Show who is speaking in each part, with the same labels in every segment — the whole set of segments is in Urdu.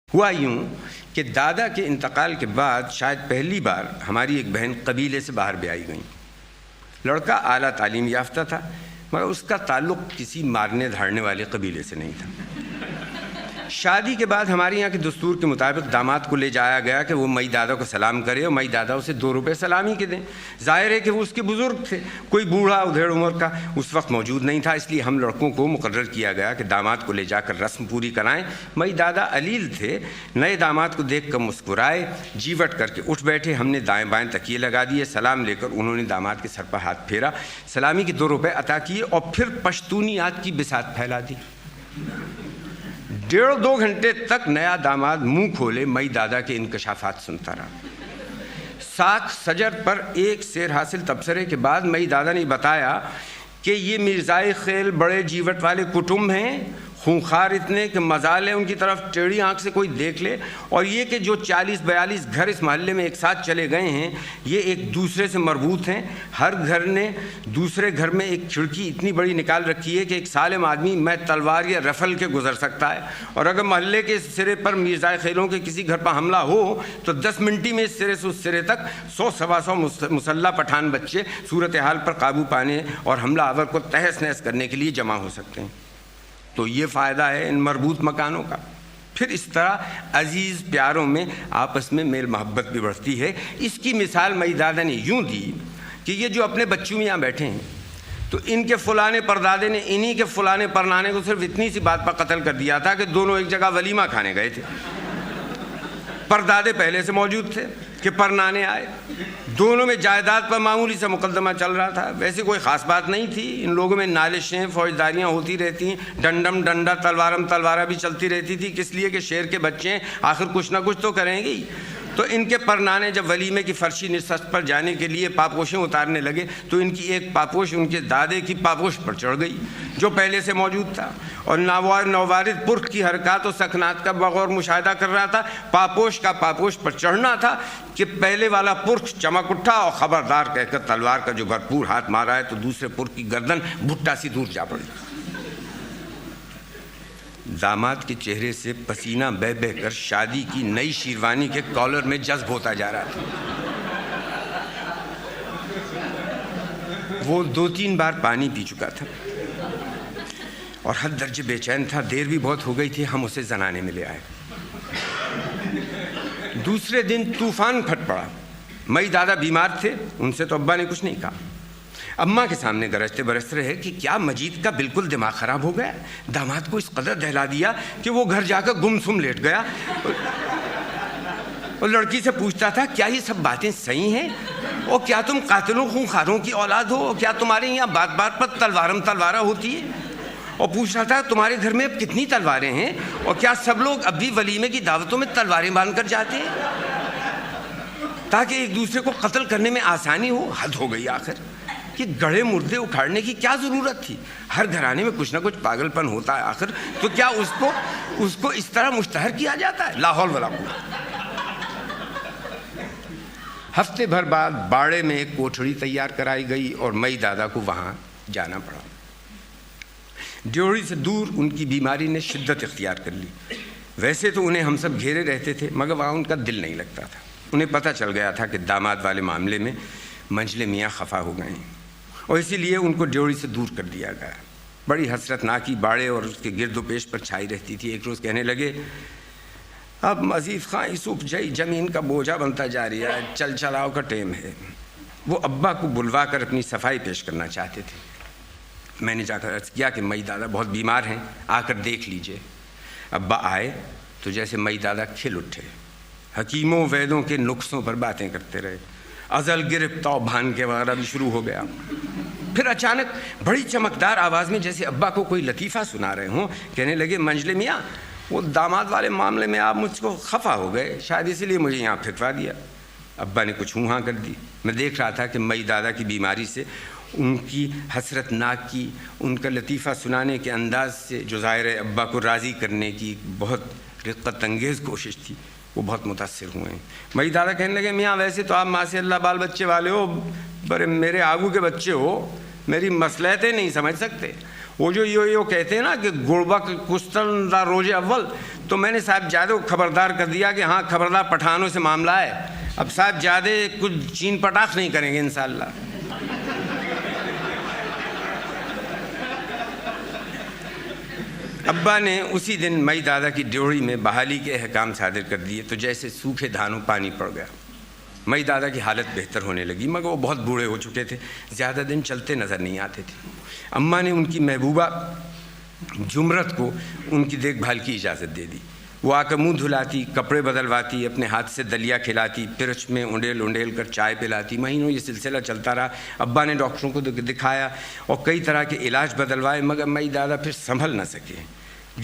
Speaker 1: ہوا یوں کہ دادا کے انتقال کے بعد شاید پہلی بار ہماری ایک بہن قبیلے سے باہر بیائی گئیں۔ لڑکا اعلیٰ تعلیم یافتہ تھا، مگر اس کا تعلق کسی مارنے دھاڑنے والے قبیلے سے نہیں تھا۔ شادی کے بعد ہمارے یہاں کے دستور کے مطابق داماد کو لے جایا گیا کہ وہ مئی دادا کو سلام کرے اور مئی دادا اسے 2 روپے سلامی کے دیں۔ ظاہر ہے کہ وہ اس کے بزرگ تھے، کوئی بوڑھا ادھیڑ عمر کا اس وقت موجود نہیں تھا، اس لیے ہم لڑکوں کو مقرر کیا گیا کہ داماد کو لے جا کر رسم پوری کرائیں۔ مئی دادا علیل تھے، نئے داماد کو دیکھ کر مسکرائے، جیوٹ کر کے اٹھ بیٹھے۔ ہم نے دائیں بائیں تکیے لگا دیے، سلام لے کر انہوں نے داماد کے سر پر ہاتھ پھیرا، سلامی کے 2 روپے عطا کیے اور پھر پشتونیات کی بساط پھیلا دی۔ 1.5-2 گھنٹے تک نیا داماد منہ کھولے مئی دادا کے انکشافات سنتا رہا۔ ساکھ سجر پر ایک سیر حاصل تبصرے کے بعد مئی دادا نے بتایا کہ یہ مرزائے خیل بڑے جیوٹ والے کٹمب ہیں، خونخوار اتنے کہ مزال ہے ان کی طرف ٹیڑھی آنکھ سے کوئی دیکھ لے، اور یہ کہ جو 40-42 گھر اس محلے میں ایک ساتھ چلے گئے ہیں یہ ایک دوسرے سے مربوط ہیں۔ ہر گھر نے دوسرے گھر میں ایک کھڑکی اتنی بڑی نکال رکھی ہے کہ ایک سالم آدمی میں تلوار یا رفل کے گزر سکتا ہے، اور اگر محلے کے سرے پر مرزائے خیلوں کے کسی گھر پر حملہ ہو تو 10 منٹی میں اس سرے سے اس سرے تک 100-125 مسلح پٹھان بچے صورتحال پر قابو پانے اور حملہ آور کو تہس نہس کرنے کے لیے جمع ہو سکتے ہیں۔ تو یہ فائدہ ہے ان مربوط مکانوں کا۔ پھر اس طرح عزیز پیاروں میں آپس میں میل محبت بھی بڑھتی ہے۔ اس کی مثال مئی دادا نے یوں دی کہ یہ جو اپنے بچوں یہاں بیٹھے ہیں تو ان کے فلانے پردادے نے انہی کے فلانے پرنانے کو صرف اتنی سی بات پر قتل کر دیا تھا کہ دونوں ایک جگہ ولیمہ کھانے گئے تھے۔ پردادے پہلے سے موجود تھے کہ پرنانے آئے، دونوں میں جائیداد پر معمولی سے مقدمہ چل رہا تھا، ویسے کوئی خاص بات نہیں تھی۔ ان لوگوں میں نالشیں فوجداریاں ہوتی رہتی ہیں، ڈنڈم ڈنڈا تلوارم تلوارہ بھی چلتی رہتی تھی، کس لیے کہ شیر کے بچے ہیں، آخر کچھ نہ کچھ تو کریں گے ہی۔ تو ان کے پرنانے جب ولیمے کی فرشی نشست پر جانے کے لیے پاپوشیں اتارنے لگے تو ان کی ایک پاپوش ان کے دادے کی پاپوش پر چڑھ گئی جو پہلے سے موجود تھا، اور نوارد پرخ کی حرکات و سکنات کا بغور مشاہدہ کر رہا تھا۔ پاپوش کا پاپوش پر چڑھنا تھا کہ پہلے والا پرخ چمک اٹھا اور خبردار کہہ کر تلوار کا جو بھرپور ہاتھ مارا ہے تو دوسرے پرخ کی گردن بھٹا سی دور جا پڑی۔ داماد کے چہرے سے پسینہ بہہ بہہ کر شادی کی نئی شیروانی کے کالر میں جذب ہوتا جا رہا تھا۔ وہ 2-3 بار پانی پی چکا تھا اور حد درجے بے چین تھا، دیر بھی بہت ہو گئی تھی۔ ہم اسے زنانے میں لے آئے۔ دوسرے دن طوفان پھٹ پڑا۔ مئی دادا بیمار تھے، ان سے تو ابا نے کچھ نہیں کہا۔ اماں کے سامنے گرجتے برستے رہے کہ کیا مجید کا بالکل دماغ خراب ہو گیا، داماد کو اس قدر دہلا دیا کہ وہ گھر جا کر گمسم لیٹ گیا، اور لڑکی سے پوچھتا تھا کیا یہ سب باتیں صحیح ہیں، اور کیا تم قاتلوں خونخواروں کی اولاد ہو، اور کیا تمہارے یہاں بات بات پر تلوارم تلوارہ ہوتی ہے، اور پوچھ رہا تھا تمہارے گھر میں اب کتنی تلواریں ہیں، اور کیا سب لوگ اب بھی ولیمے کی دعوتوں میں تلواریں باندھ کر جاتے ہیں تاکہ ایک دوسرے کو قتل کرنے میں آسانی ہو۔ حد ہو گئی آخر، کہ گڑھے مردے اکھاڑنے کی کیا ضرورت تھی، ہر گھرانے میں کچھ نہ کچھ پاگل پن ہوتا ہے آخر، تو کیا اس کو اس طرح مشتہر کیا جاتا ہے؟ لا حول ولا قوت۔ ہفتے بھر بعد باڑے میں ایک کوٹھڑی تیار کرائی گئی اور مئی دادا کو وہاں جانا پڑا۔ ڈیوڑی سے دور ان کی بیماری نے شدت اختیار کر لی۔ ویسے تو انہیں ہم سب گھیرے رہتے تھے، مگر وہاں ان کا دل نہیں لگتا تھا۔ انہیں پتہ چل گیا تھا کہ داماد والے معاملے میں منجلے میاں خفا ہو گئے ہیں، اور اسی لیے ان کو ڈیوڑی سے دور کر دیا گیا۔ بڑی حسرت ناکی باڑے اور اس کے گرد و پیش پر چھائی رہتی تھی۔ ایک روز کہنے لگے اب مزید خاں سوپ جائی زمین کا بوجھا بنتا جا رہا ہے، چل چلاؤ کا ٹیم ہے۔ وہ ابا کو بلوا کر اپنی صفائی پیش کرنا چاہتے تھے۔ میں نے جا کر عرض کیا کہ مئی دادا بہت بیمار ہیں، آ کر دیکھ لیجئے۔ ابا آئے تو جیسے مئی دادا کھل اٹھے، حکیموں ویدوں کے نقصوں پر باتیں کرتے رہے، ازل گرفت و بھان کے وغیرہ بھی شروع ہو گیا۔ پھر اچانک بڑی چمکدار آواز میں جیسے ابا کو کوئی لطیفہ سنا رہے ہوں کہنے لگے منجلے میاں وہ داماد والے معاملے میں آپ مجھ کو خفا ہو گئے، شاید اسی لیے مجھے یہاں پھروا دیا۔ ابا نے کچھ ہاں کر دی۔ میں دیکھ رہا تھا کہ مئی دادا کی بیماری سے ان کی حسرت ناک کی، ان کا لطیفہ سنانے کے انداز سے جو ظاہر ہے ابا کو راضی کرنے کی بہت رقت انگیز کوشش تھی، وہ بہت متاثر ہوئے ہیں۔ مئی دادا کہنے لگے میاں ویسے تو آپ ماشاء اللہ بال بچے والے ہو، پر میرے آگو کے بچے ہو، میری مصلحتیں نہیں سمجھ سکتے، وہ جو یو کہتے ہیں نا کہ گربک کشتن دا روز اول، تو میں نے صاحب جادے کو خبردار کر دیا کہ ہاں خبردار پٹھانوں سے معاملہ ہے، اب صاحب جادے کچھ چین پٹاخ نہیں کریں گے انشاءاللہ۔ ابا نے اسی دن مئی دادا کی ڈیوڑی میں بحالی کے احکام صادر کر دیے، تو جیسے سوکھے دھانوں پانی پڑ گیا۔ مئی دادا کی حالت بہتر ہونے لگی، مگر وہ بہت بوڑھے ہو چکے تھے، زیادہ دن چلتے نظر نہیں آتے تھے۔ اماں نے ان کی محبوبہ جمرت کو ان کی دیکھ بھال کی اجازت دے دی۔ وہ آ کر منہ دھلاتی، کپڑے بدلواتی، اپنے ہاتھ سے دلیا کھلاتی، پرچ میں انڈیل کر چائے پلاتی۔ مہینوں یہ سلسلہ چلتا رہا۔ ابا نے ڈاکٹروں کو دکھایا اور کئی طرح کے علاج بدلوائے، مگر مئی دادا پھر سنبھل نہ سکے،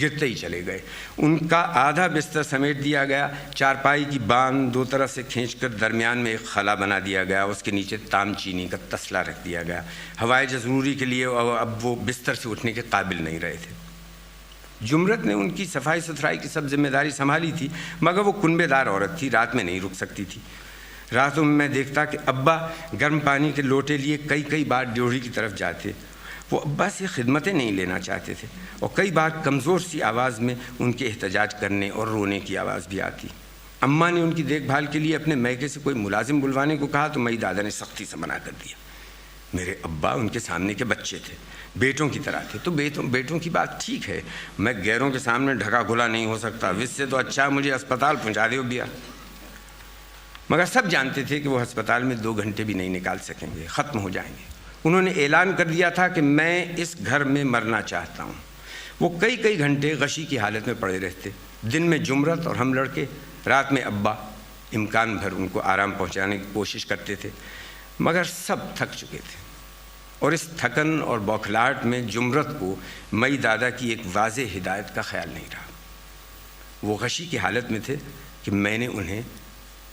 Speaker 1: گرتے ہی چلے گئے۔ ان کا آدھا بستر سمیٹ دیا گیا، چارپائی کی باندھ دو طرف سے کھینچ کر درمیان میں ایک خلا بنا دیا گیا، اس کے نیچے تام چینی کا تسلا رکھ دیا گیا۔ ہوائج ضروری کے لیے اب وہ بستر سے اٹھنے کے قابل نہیں رہے تھے۔ جمرت نے ان کی صفائی ستھرائی کی سب ذمہ داری سنبھالی تھی، مگر وہ کنبے دار عورت تھی، رات میں نہیں رک سکتی تھی۔ راتوں میں دیکھتا کہ ابا گرم پانی کے لوٹے لیے کئی بار ڈیوڑی کی طرف جاتے۔ وہ ابا سے خدمتیں نہیں لینا چاہتے تھے، اور کئی بار کمزور سی آواز میں ان کے احتجاج کرنے اور رونے کی آواز بھی آتی۔ اماں نے ان کی دیکھ بھال کے لیے اپنے میکے سے کوئی ملازم بلوانے کو کہا، تو مئی دادا نے سختی سے منع کر دیا۔ میرے ابا ان کے سامنے کے بچے تھے، بیٹوں کی طرح تھے، تو بیٹوں کی بات ٹھیک ہے، میں غیروں کے سامنے ڈھکا کھلا نہیں ہو سکتا، اس سے تو اچھا مجھے اسپتال پہنچا دے بیا۔ مگر سب جانتے تھے کہ وہ ہسپتال میں 2 گھنٹے بھی نہیں نکال سکیں گے، ختم ہو جائیں گے۔ انہوں نے اعلان کر دیا تھا کہ میں اس گھر میں مرنا چاہتا ہوں۔ وہ کئی گھنٹے غشی کی حالت میں پڑے رہتے، دن میں جمرت اور ہم لڑکے، رات میں ابا، امکان بھر ان کو آرام پہنچانے کی کوشش کرتے تھے، مگر سب تھک چکے تھے۔ اور اس تھکن اور بوکھلاہٹ میں جمرت کو مئی دادا کی ایک واضح ہدایت کا خیال نہیں رہا۔ وہ غشی کی حالت میں تھے کہ میں نے انہیں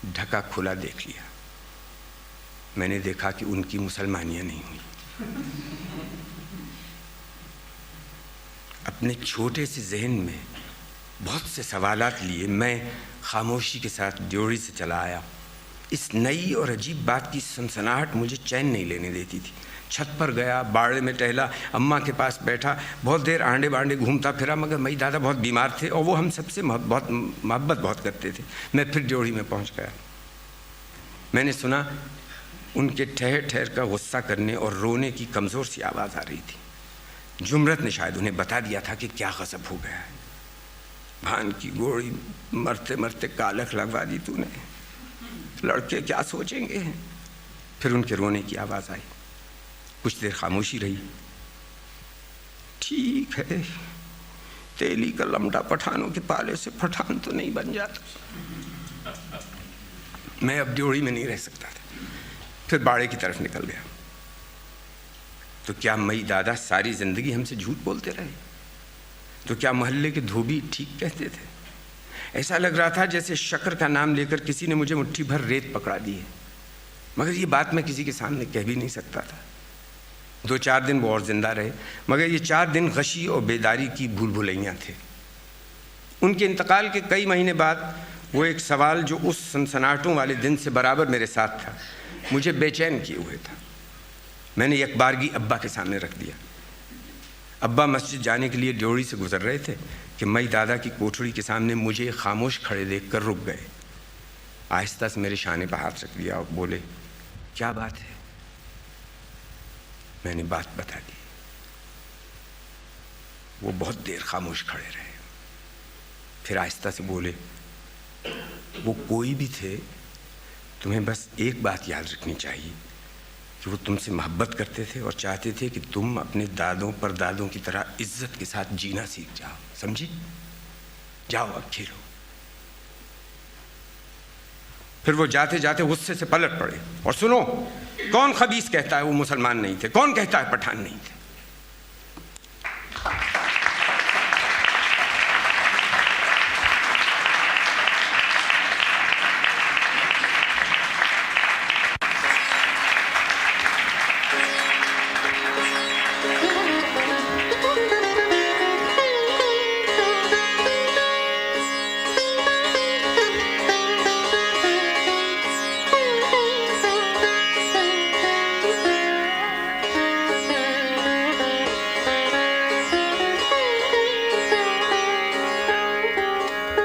Speaker 1: ڈھکا کھلا دیکھ لیا۔ میں نے دیکھا کہ ان کی مسلمانیاں نہیں ہوئی۔ اپنے چھوٹے سے ذہن میں بہت سے سوالات لیے میں خاموشی کے ساتھ ڈیوڑی سے چلا آیا۔ اس نئی اور عجیب بات کی سنسناہٹ مجھے چین نہیں لینے دیتی تھی۔ چھت پر گیا، باڑے میں ٹہلا، اماں کے پاس بیٹھا، بہت دیر آنڈے بانڈے گھومتا پھرا، مگر مئی دادا بہت بیمار تھے اور وہ ہم سب سے محبت بہت کرتے تھے۔ میں پھر ڈیوڑی میں پہنچ گیا۔ میں نے سنا ان کے ٹھہر کر غصہ کرنے اور رونے کی کمزور سی آواز آ رہی تھی۔ جمرت نے شاید انہیں بتا دیا تھا کہ کیا غضب ہو گیا ہے۔ بھان کی گوڑی مرتے مرتے کالک لگوا دی تو نے، لڑکے کیا سوچیں گے۔ پھر ان کے رونے کی آواز آئی۔ کچھ دیر خاموشی رہی۔ ٹھیک ہے، تیلی کا لمڈا پٹھانوں کے پالے سے پٹھان تو نہیں بن جاتا۔ میں اب ڈیوڑی میں نہیں رہ سکتا تھا، پھر باڑے کی طرف نکل گیا۔ تو کیا مئی دادا ساری زندگی ہم سے جھوٹ بولتے رہے؟ تو کیا محلے کے دھوبی ٹھیک کہتے تھے؟ ایسا لگ رہا تھا جیسے شکر کا نام لے کر کسی نے مجھے مٹھی بھر ریت پکڑا دی ہے، مگر یہ بات میں کسی کے سامنے کہہ بھی نہیں سکتا تھا۔ 2-4 دن وہ اور زندہ رہے، مگر یہ 4 دن غشی اور بیداری کی بھول بھلیاں تھے۔ ان کے انتقال کے کئی مہینے بعد وہ ایک سوال جو اس سنسناٹوں والے دن سے برابر میرے ساتھ تھا، مجھے بے چین کیے ہوئے تھا۔ میں نے یک بارگی ابا کے سامنے رکھ دیا۔ ابا مسجد جانے کے لیے ڈیوڑی سے گزر رہے تھے کہ مئی دادا کی کوٹھڑی کے سامنے مجھے خاموش کھڑے دیکھ کر رک گئے۔ آہستہ سے میرے شانے پر ہاتھ رکھ دیا اور بولے، کیا بات ہے؟ میں نے بات بتا دی۔ وہ بہت دیر خاموش کھڑے رہے، پھر آہستہ سے بولے، وہ کوئی بھی تھے، تمہیں بس ایک بات یاد رکھنی چاہیے کہ وہ تم سے محبت کرتے تھے اور چاہتے تھے کہ تم اپنے دادوں پردادوں کی طرح عزت کے ساتھ جینا سیکھ جاؤ، سمجھے؟ جاؤ اب کھیلو۔ پھر وہ جاتے جاتے غصے سے پلٹ پڑے، اور سنو، کون خبیث کہتا ہے وہ مسلمان نہیں تھے؟ کون کہتا ہے پٹھان نہیں تھے؟